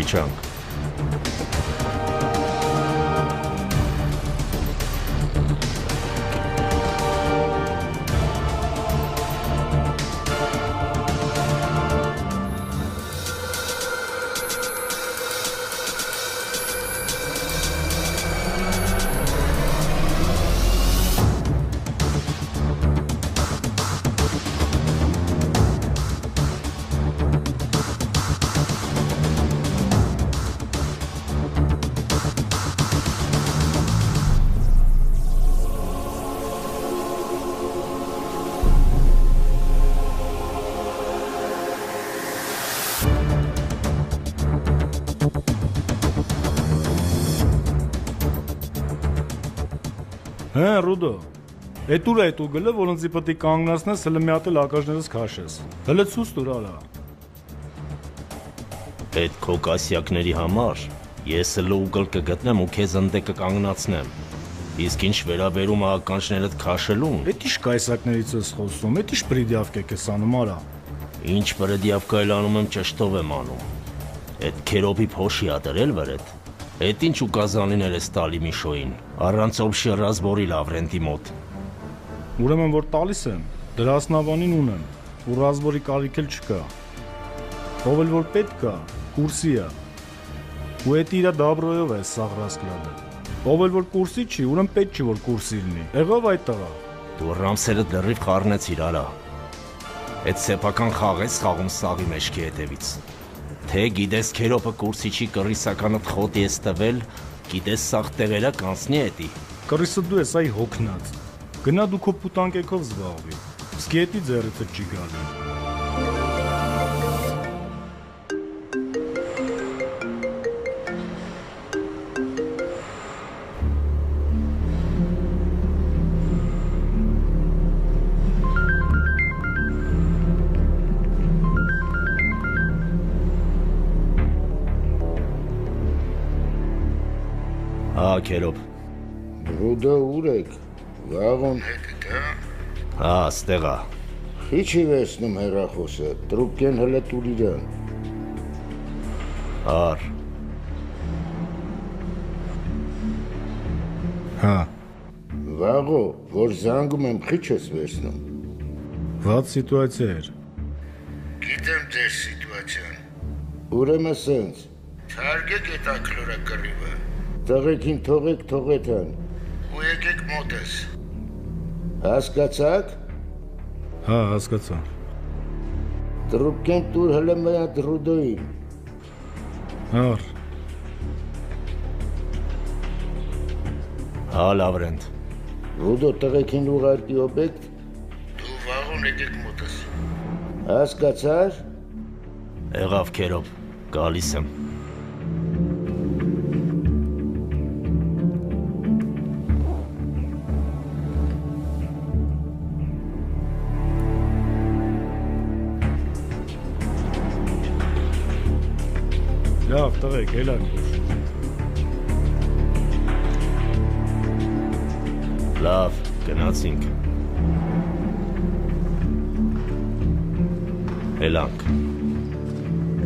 Իջանք։ Հա, Ռուդո, էդ ուր է էդ ուգլը, որ ինձ պետք է կանգնացնես, հələ մի հատ էլ ակաժներս քաշես։ Հələ ցույց տուր ալա։ Այդ քո կասյակների համար ես հələ ուգլ կգտնեմ ու քեզ ընդ կկանգնացնեմ։ Իսկ ինչ վերաբերում է ականջներդ քաշելուն, Էդ ի՞նչ կայսակներից ես խոսում, էդ ի՞նչ բրիդյավք եք ես անում, արա։ ինչ բրդիավկա էլ անում եմ, ճշտով եմ անում։ Այդ քերոբի փոշի ա դրել վրդ։ Էդ ինչ ուկազանիներ ես տալի Միշոյին, առանց օբշի ռազմորի Լավրենտի մոտ։ Ուրեմն որ տալիս եմ, դրա ասնավանին ունեմ, ու ռազմորի կարիք էլ չկա։ Ով էլ որ պետք կա, կուրսի է։ Ու էդ իրա դաբրոյով է սաղ ռասկլալը։ Ով էլ որ կուրսի չի, ուրեմն պետք չի որ կուրսի լինի։ Եղավ այդ տղա։ Դու ռամսերը դրիվ խառնեցիր, արա։ Այդ սեփական խաղ ես խաղում սաղի մեջքի հետևից։ Թե գիտես քերոպը կուրսիչի կռիսականդ խոտի ես տվել, գիտես սաղ տեղերա կանցնի էտի։ Կռիսը դու ես այ հոգնած։ Գնա դու քո պուտանկեքով զբաղվի։ Իսկ էդի ձեռիցը չի գալու։ Հա, քերոպ։ Ռուդո ուր եք, վաղոն հետ է, Հա, ստեղա։ Խիչի վեսնում հեռախոսը, տրուպկեն հլը տուրիրան։ Հար։ Հա, Վաղո, որ զանգում եմ խիչ ես վեսնում։ վատ սիտուացիա էր։ Գիտեմ ձեր սիտուացիան։ Ուրեմն սենց, թարգեք էտ ակլորա կռիվը, տղեկին թողեք թողեթան, ու եկեք մոտես։ Հասկացաք։ Հա, հասկացա։ Տրուպկեն տուր հլը մյատ Ռուդոին։ Հար, Հա, Լավրենտ։ Ռուդո տղեկին ուղարկի օբեկտ, դու վաղոն եկեք մոտես։ Հասկացար։ Եղավ քերոպ, գալիս եմ։ լավ, տղեկ, ելակ։ Լավ, գնացինք։ Էլանք։